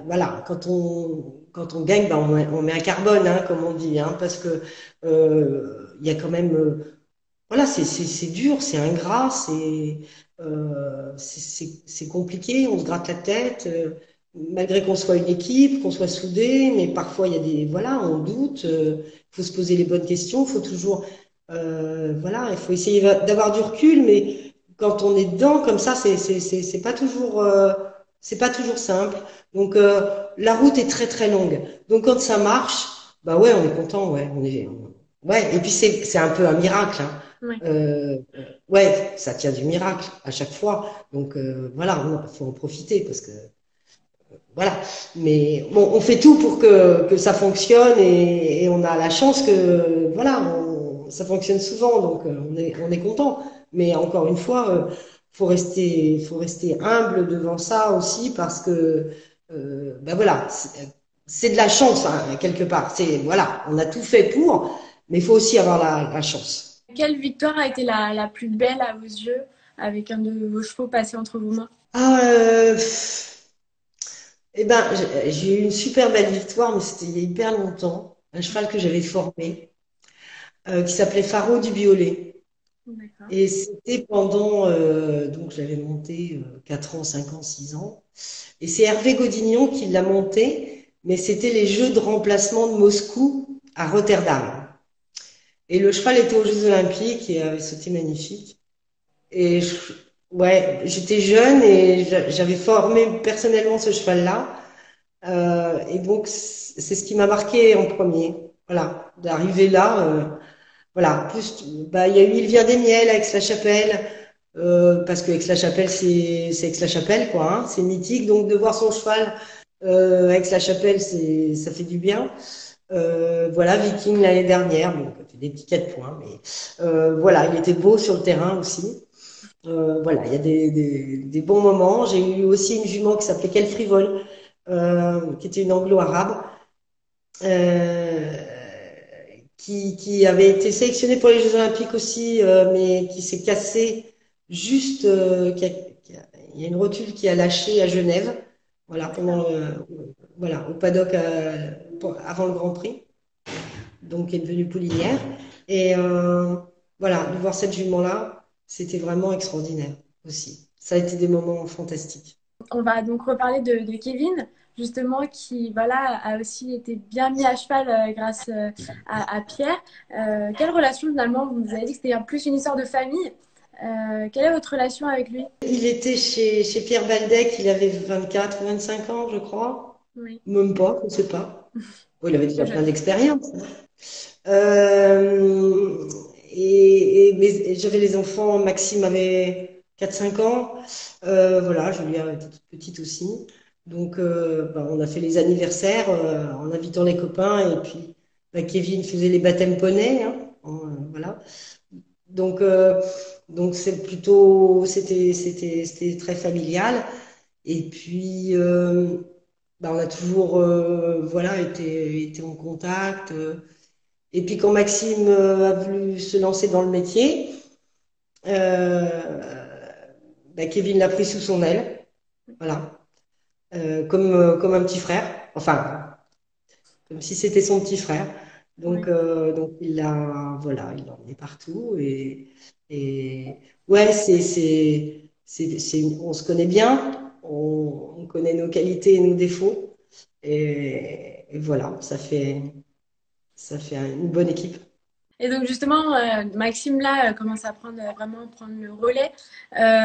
voilà, quand on gagne, ben on met un carbone, hein, comme on dit, hein, parce que il y a quand même, voilà, c'est dur, c'est ingrat, c'est compliqué, on se gratte la tête, malgré qu'on soit une équipe, qu'on soit soudés, mais parfois il y a des, voilà, on doute, il faut se poser les bonnes questions, il faut toujours, voilà, il faut essayer d'avoir du recul, mais quand on est dedans comme ça, c'est pas toujours simple. Donc la route est très très longue. Donc quand ça marche, bah ouais, on est content, ouais, ouais. Et puis c'est un peu un miracle, hein. Ouais. Ouais, ça tient du miracle à chaque fois. Donc voilà, il faut en profiter parce que voilà. Mais bon, on fait tout pour que ça fonctionne et on a la chance que voilà, ça fonctionne souvent, donc on est content. Mais encore une fois, faut rester humble devant ça aussi parce que ben voilà, c'est de la chance hein, quelque part. C'est voilà, on a tout fait pour, mais il faut aussi avoir la chance. Quelle victoire a été la plus belle à vos yeux avec un de vos chevaux passé entre vos mains? Ah, eh ben, j'ai eu une super belle victoire, mais c'était il y a hyper longtemps. Un cheval que j'avais formé, qui s'appelait Faro du Violet. D'accord. Et c'était donc j'avais monté 4 ans, 5 ans, 6 ans. Et c'est Hervé Godignon qui l'a monté, mais c'était les Jeux de remplacement de Moscou à Rotterdam. Et le cheval était aux Jeux Olympiques et avait sauté magnifique. Et ouais, j'étais jeune et j'avais formé personnellement ce cheval-là. Et donc, c'est ce qui m'a marqué en premier. Voilà, d'arriver là. Voilà, plus, bah, il y a eu Il vient des miels à Aix-la-Chapelle, parce que Aix-la-Chapelle, c'est Aix-la-Chapelle, quoi, hein, c'est mythique. Donc, de voir son cheval à Aix-la-Chapelle, ça fait du bien. Voilà, Viking l'année dernière, donc il a fait des petits 4 points, mais voilà, il était beau sur le terrain aussi. Voilà, il y a des bons moments. J'ai eu aussi une jument qui s'appelait Quelle Frivole, qui était une anglo-arabe, euh, qui avait été sélectionnée pour les Jeux Olympiques aussi, mais qui s'est cassée juste, il y a une rotule qui a lâché à Genève, voilà, voilà, au paddock avant le Grand Prix, donc elle est devenue poulinière. Et voilà, de voir cette jument-là, c'était vraiment extraordinaire aussi. Ça a été des moments fantastiques. On va donc reparler de Kevin, justement, qui voilà, a aussi été bien mis à cheval grâce à Pierre. Quelle relation finalement, vous nous avez dit que c'était plus une histoire de famille. Quelle est votre relation avec lui? Il était chez Pierre Baldec, il avait 24 ou 25 ans, je crois. Oui, Même pas, je ne sais pas. Bon, il avait plus déjà plein jeune. d'expérience, hein. Euh, mais j'avais les enfants, Maxime avait 4 5 ans. Voilà, Julia était toute petite aussi. Donc, bah, on a fait les anniversaires en invitant les copains. Et puis, bah, Kevin faisait les baptêmes poney, hein, voilà. Donc, c'était très familial. Et puis, bah, on a toujours, voilà, été en contact. Et puis quand Maxime a voulu se lancer dans le métier, bah, Kevin l'a pris sous son aile, voilà. Comme un petit frère, enfin, comme si c'était son petit frère. Oui. Donc voilà, il l'a emmené partout et ouais, on se connaît bien, on connaît nos qualités et nos défauts et voilà, ça fait une bonne équipe. Et donc justement, Maxime là commence à prendre vraiment prendre le relais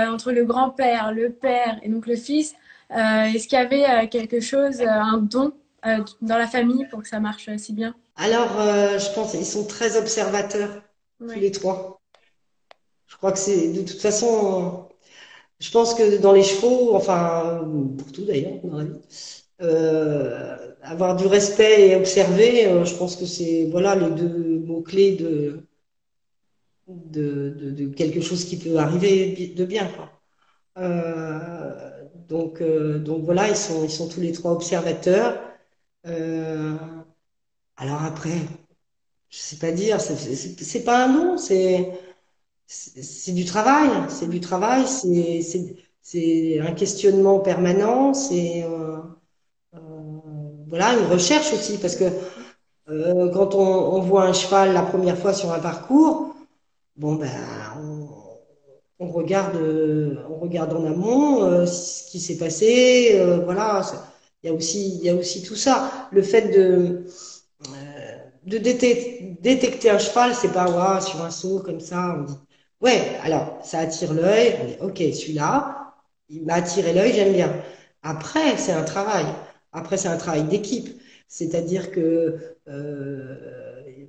entre le grand-père, le père et donc le fils. Est-ce qu'il y avait quelque chose, un don dans la famille pour que ça marche si bien? Alors, je pense qu'ils sont très observateurs, tous Oui, les trois. Je crois que c'est, de toute façon, je pense que dans les chevaux, enfin, pour tout d'ailleurs, dans la vie, avoir du respect et observer, je pense que c'est, voilà, les deux mots-clés de quelque chose qui peut arriver de bien, quoi. Donc voilà, ils sont tous les trois observateurs. Euh, alors après, je sais pas dire, c'est pas un nom, c'est du travail, c'est un questionnement permanent, euh, voilà, une recherche aussi, parce que quand on voit un cheval la première fois sur un parcours, bon ben, on, on regarde en amont ce qui s'est passé, voilà. Il y a aussi tout ça. Le fait de détecter un cheval, c'est pas ouais, sur un saut comme ça, on dit ouais, alors ça attire l'œil, on dit ok, celui-là, il m'a attiré l'œil, j'aime bien. Après, c'est un travail. Après, c'est un travail d'équipe. C'est-à-dire que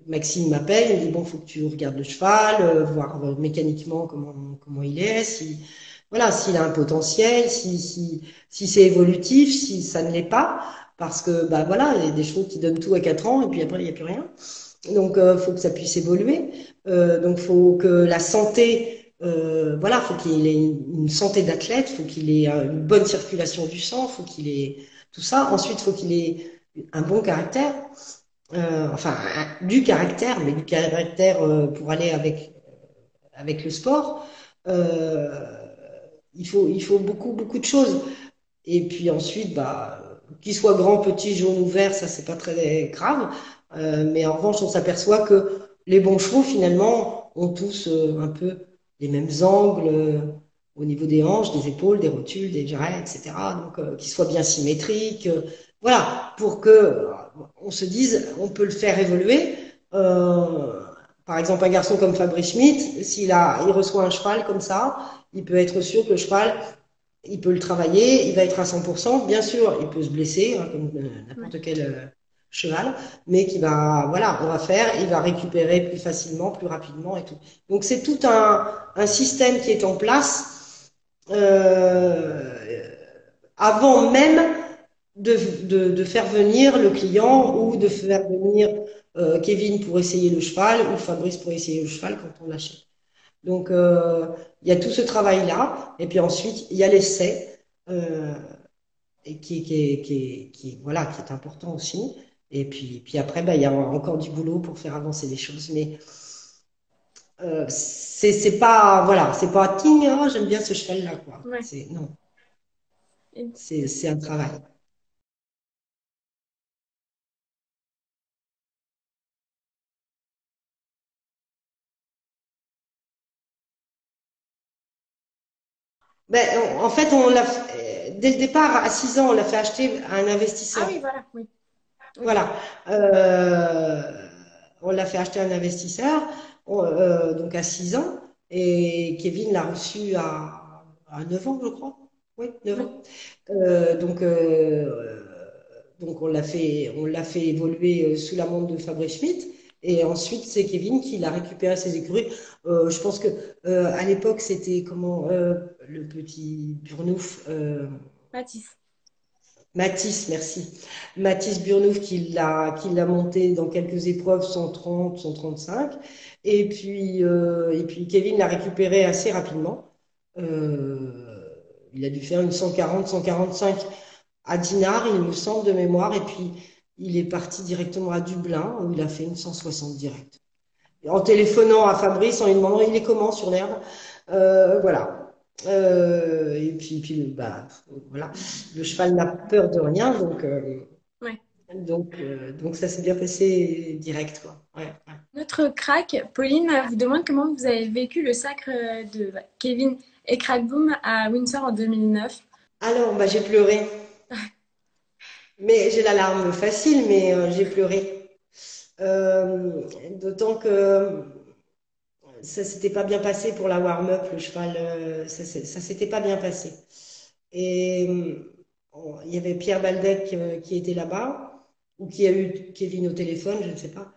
Maxime m'appelle, il me dit bon, faut que tu regardes le cheval, voir mécaniquement comment il est, si voilà, s'il a un potentiel, si c'est évolutif, si ça ne l'est pas, parce que bah voilà, il y a des chevaux qui donnent tout à 4 ans et puis après il n'y a plus rien. Donc faut que ça puisse évoluer. Donc faut que la santé, voilà, faut qu'il ait une santé d'athlète, faut qu'il ait une bonne circulation du sang, faut qu'il ait tout ça. Ensuite, faut qu'il ait un bon caractère, enfin du caractère, mais du caractère pour aller avec le sport. Euh, il faut beaucoup de choses. Et puis ensuite, bah, qu'il soit grand, petit, jaune ou vert, ça c'est pas très grave. Mais en revanche, on s'aperçoit que les bons chevaux, finalement, ont tous un peu les mêmes angles au niveau des hanches, des épaules, des rotules, des jarrets, etc. Donc, qu'ils soient bien symétriques. Voilà, pour que on se dise, on peut le faire évoluer. Par exemple, un garçon comme Fabrice Schmitt, il reçoit un cheval comme ça, il peut être sûr que le cheval il peut le travailler, il va être à 100%. Bien sûr, il peut se blesser, hein, comme Ouais. n'importe quel cheval, mais qui va, voilà, on va faire, il va récupérer plus facilement, plus rapidement et tout. Donc c'est tout un système qui est en place euh, avant même de faire venir le client ou de faire venir Kevin pour essayer le cheval ou Fabrice pour essayer le cheval quand on l'achète. Donc, il y a tout ce travail-là. Et puis ensuite, il y a l'essai, et voilà, qui est important aussi. Et puis après, bah, il y a encore du boulot pour faire avancer les choses. Mais c'est pas, voilà, c'est pas, ting, oh, j'aime bien ce cheval-là, quoi. Ouais. C'est, non, Et- c'est un travail. Ben, en fait, dès le départ, à 6 ans, on l'a fait acheter à un Ah investisseur. oui, voilà, oui. Ok. Voilà. Euh, on l'a fait acheter à un investisseur, donc à 6 ans, et Kevin l'a reçu à 9 ans, je crois. Oui, 9 Oui. ans. Donc on l'a fait évoluer sous la montre de Fabrice Schmitt. Et ensuite, c'est Kevin qui l'a récupéré ses écuries. Je pense que à l'époque, c'était comment le petit Burnouf. Mathis. Mathis, merci. Mathis Burnouf qui l'a monté dans quelques épreuves 130, 135. Et puis Kevin l'a récupéré assez rapidement. Il a dû faire une 140, 145 à Dinard, il me semble de mémoire. Et puis il est parti directement à Dublin où il a fait une 160 direct. En téléphonant à Fabrice, en lui demandant il est comment sur l'herbe. Voilà. Bah, voilà. Le cheval n'a peur de rien, Ouais. donc ça s'est bien passé direct, quoi. Ouais, ouais. Notre crack, Pauline vous demande comment vous avez vécu le sacre de Kevin et Crackboom à Windsor en 2009. Alors, bah, j'ai pleuré. Mais j'ai la larme facile, mais j'ai pleuré. D'autant que ça s'était pas bien passé pour la warm-up, le cheval, ça s'était pas bien passé. Et il y avait Pierre Baldec qui était là-bas, ou qui a eu Kevin au téléphone, je ne sais pas.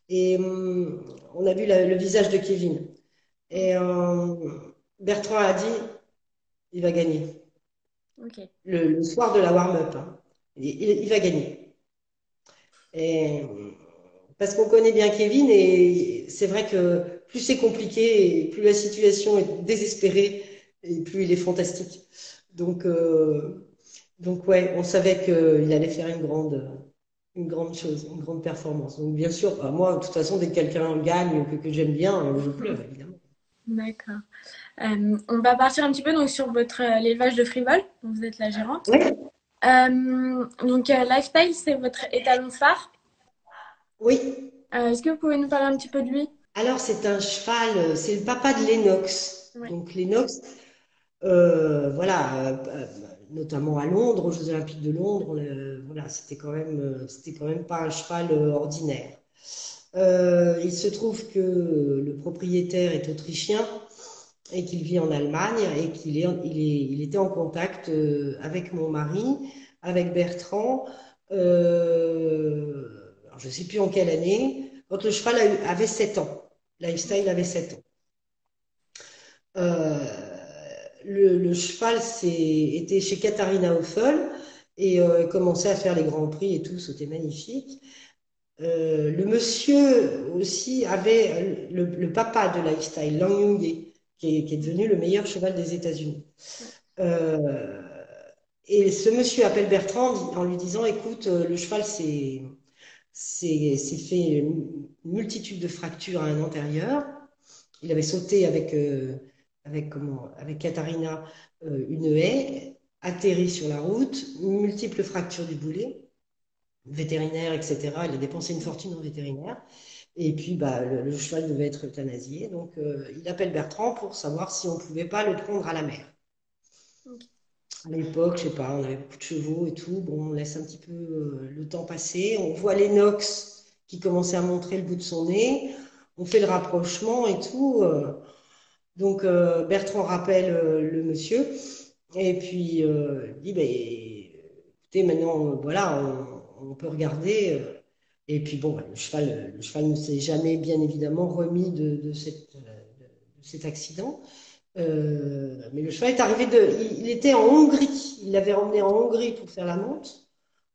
Et on a vu le visage de Kevin. Et Bertrand a dit, il va gagner. Ok. Le soir de la warm-up, hein. Il va gagner. Et, parce qu'on connaît bien Kevin et c'est vrai que plus c'est compliqué et plus la situation est désespérée et plus il est fantastique. Donc, euh, donc ouais, on savait qu'il allait faire une grande chose, une grande performance. Donc bien sûr, bah, moi, de toute façon, dès que quelqu'un gagne que j'aime bien, je pleure, évidemment. D'accord. On va partir un petit peu donc sur votre l'élevage de Frivol, dont vous êtes la gérante. Oui, Lifestyle, c'est votre étalon phare. oui. Est-ce que vous pouvez nous parler un petit peu de lui? Alors, c'est un cheval, c'est le papa de Lennox. Ouais. Donc, Lennox, voilà, notamment à Londres, aux Jeux Olympiques de Londres, voilà, c'était quand même pas un cheval ordinaire. Il se trouve que le propriétaire est autrichien et qu'il vit en Allemagne et il était en contact avec mon mari, avec Bertrand. Alors je ne sais plus en quelle année, quand le cheval avait 7 ans. Lifestyle avait 7 ans. Euh, le cheval était chez Katharina Hoffel et commençait à faire les grands prix et tout, c'était magnifique. Le monsieur aussi avait le papa de Lifestyle, Lang Yungue, qui est devenu le meilleur cheval des États-Unis. Euh, et ce monsieur appelle Bertrand en lui disant, écoute, le cheval s'est fait une multitude de fractures à un antérieur. Il avait sauté avec Katharina une haie, atterri sur la route, multiples fractures du boulet, vétérinaire, etc. Il a dépensé une fortune en vétérinaire. Et puis, bah, le cheval devait être euthanasié. Donc, il appelle Bertrand pour savoir si on ne pouvait pas le prendre à la mer. Ok. À l'époque, je sais pas, on avait beaucoup de chevaux et tout. Bon, on laisse un petit peu le temps passer. On voit Lennox qui commençait à montrer le bout de son nez. On fait le rapprochement et tout. Donc, Bertrand rappelle le monsieur. Et puis, il dit, ben, écoutez, maintenant, voilà, on peut regarder. Et puis, bon, ben, le cheval ne s'est jamais, bien évidemment, remis de cet accident. Mais le cheval est arrivé il était en Hongrie. Il l'avait emmené en Hongrie pour faire la monte.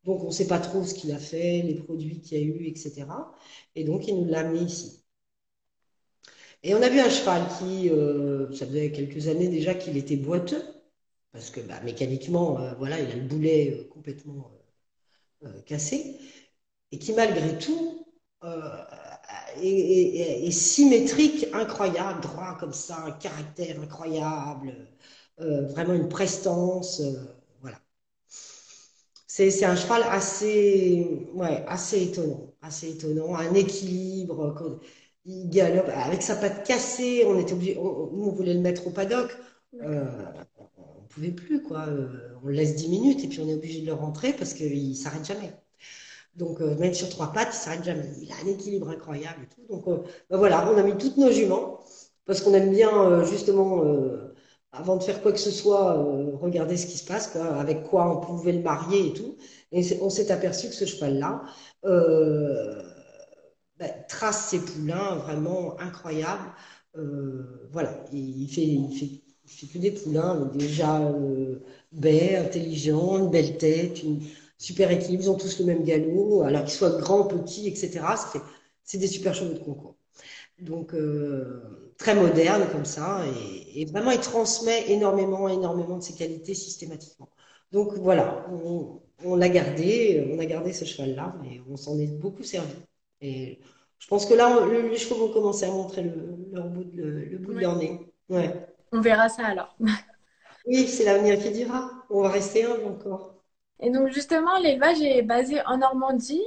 Donc, on ne sait pas trop ce qu'il a fait, les produits qu'il y a eu, etc. Et donc, il nous l'a amené ici. Et on a vu un cheval ça faisait quelques années déjà qu'il était boiteux, parce que bah, mécaniquement, voilà, il a le boulet complètement cassé, et qui malgré tout euh, est symétrique, incroyable, droit comme ça, un caractère incroyable, vraiment une prestance, voilà. C'est un cheval ouais, assez étonnant, un équilibre. Il galope avec sa patte cassée. On était obligé, nous on voulait le mettre au paddock. D'accord. Euh, on pouvait plus quoi. On le laisse 10 minutes et puis on est obligé de le rentrer parce qu'il s'arrête jamais. Donc même sur trois pattes, il s'arrête jamais. Il a un équilibre incroyable et tout. Donc ben voilà, on a mis toutes nos juments parce qu'on aime bien justement avant de faire quoi que ce soit, regarder ce qui se passe, quoi, avec quoi on pouvait le marier et tout. Et on s'est aperçu que ce cheval-là euh, ben, trace ses poulains vraiment incroyable. Voilà, il fait que des poulains, mais déjà baies, intelligents, une belle tête, une super équilibre. Ils ont tous le même galop, alors qu'ils soient grands, petits, etc. C'est des super chevaux de concours. Donc, très moderne comme ça, et vraiment, il transmet énormément de ses qualités systématiquement. Donc, voilà, on a gardé ce cheval-là, et on s'en est beaucoup servi. Et je pense que là, les chevaux vont commencer à montrer le bout de Ouais. leur nez. Ouais. On verra ça alors. Oui, c'est l'avenir qui dira. On va rester humble encore. Et donc justement, l'élevage est basé en Normandie,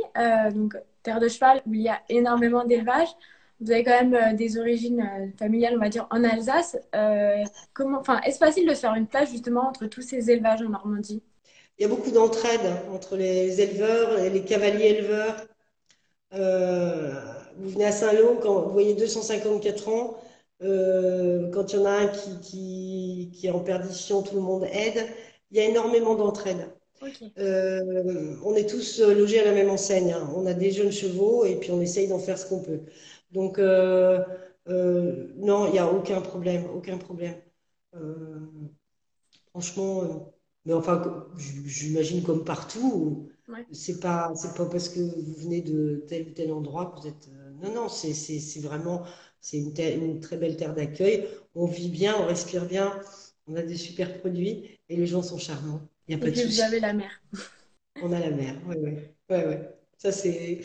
donc terre de cheval où il y a énormément d'élevage. Vous avez quand même des origines familiales, on va dire, en Alsace. Enfin, est-ce facile de faire une place justement entre tous ces élevages en Normandie? Il y a beaucoup d'entraide entre les éleveurs et les cavaliers éleveurs. Euh, Vous venez à Saint-Lô, quand vous voyez 254 ans, quand il y en a un qui est en perdition, tout le monde aide. Il y a énormément d'entraide. Ok. On est tous logés à la même enseigne, hein. On a des jeunes chevaux et puis on essaye d'en faire ce qu'on peut. Donc, non, il n'y a aucun problème, aucun problème. Euh, Franchement, mais enfin, j'imagine comme partout, Ouais. c'est pas parce que vous venez de tel ou tel endroit que vous êtes. Non, non, c'est vraiment, c'est une très belle terre d'accueil. On vit bien, on respire bien, on a des super produits et les gens sont charmants. Il n'y a Et pas de puis vous avez souci. la mer. On a la mer, ouais, ouais, ouais, ouais. Ça, c'est.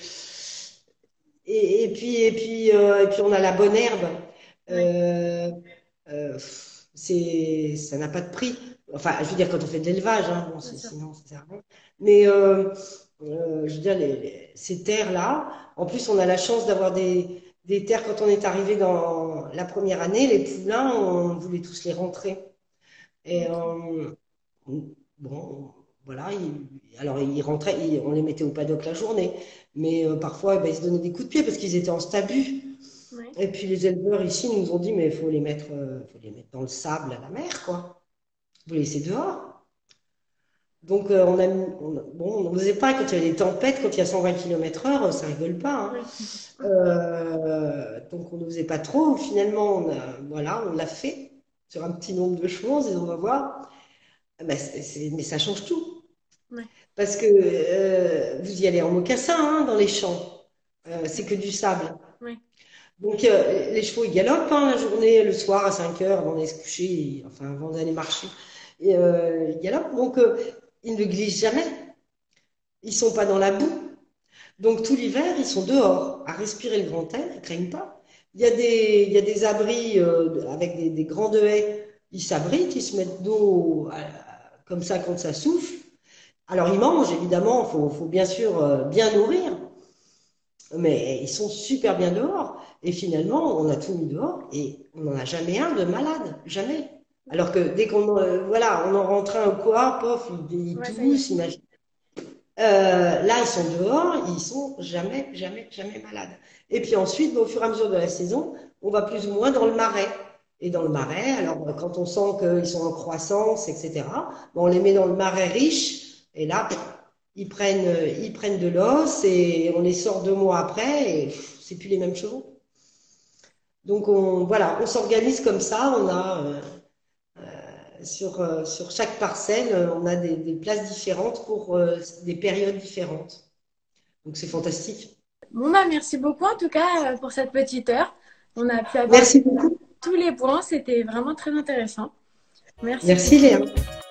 Et puis on a la bonne herbe. Ouais. Euh, ça n'a pas de prix. Enfin, je veux dire, quand on fait de l'élevage, hein, bon, bien sûr. sinon, ça sert à rien. Mais je veux dire, ces terres-là, en plus, on a la chance d'avoir des terres. Quand on est arrivé dans la première année, les poulains, on voulait tous les rentrer. Et Ok. bon, voilà, alors ils rentraient, on les mettait au paddock la journée. Mais parfois, eh ben, ils se donnaient des coups de pied parce qu'ils étaient en stabut. Ouais. Et puis les éleveurs ici nous ont dit, mais il faut les mettre dans le sable à la mer, quoi. Vous les laissez dehors. Donc bon, on n'osait pas quand il y a des tempêtes, quand il y a 120 km/h, ça rigole pas, hein. Oui. Donc on n'osait pas trop. Finalement, voilà, on l'a fait sur un petit nombre de chevaux, et on va voir. Ah ben, mais ça change tout. Ouais. Parce que vous y allez en mocassin, hein, dans les champs. C'est que du sable. Ouais. Donc les chevaux, ils galopent, hein, la journée, le soir à 5 heures avant d'aller se coucher, enfin avant d'aller marcher. Et, ils galopent, donc ils ne glissent jamais. Ils sont pas dans la boue. Donc tout l'hiver, ils sont dehors, à respirer le grand air, ils craignent pas. Il y a des abris avec des grandes haies. Ils s'abritent, ils se mettent d'eau comme ça quand ça souffle. Alors ils mangent, évidemment, faut bien sûr bien nourrir, mais ils sont super bien dehors. Et finalement, on a tout mis dehors et on n'en a jamais un de malade, jamais. Alors que dès voilà, on en rentre un au quoi, pof, il Ouais, ça y est. tousse, imagine. Là, ils sont dehors, ils sont jamais, jamais, jamais malades. Et puis ensuite, bah, au fur et à mesure de la saison, on va plus ou moins dans le marais. Et dans le marais, alors quand on sent qu'ils sont en croissance, etc., bah, on les met dans le marais riche. Et là, ils prennent de l'os et on les sort 2 mois après et c'est plus les mêmes chevaux. Donc voilà, on s'organise comme ça. On a sur chaque parcelle, on a des places différentes pour des périodes différentes. Donc c'est fantastique. Bon, bah, merci beaucoup en tout cas pour cette petite heure. On a pu aborder Merci beaucoup. tous les points. C'était vraiment très intéressant. Merci Merci beaucoup. Léa.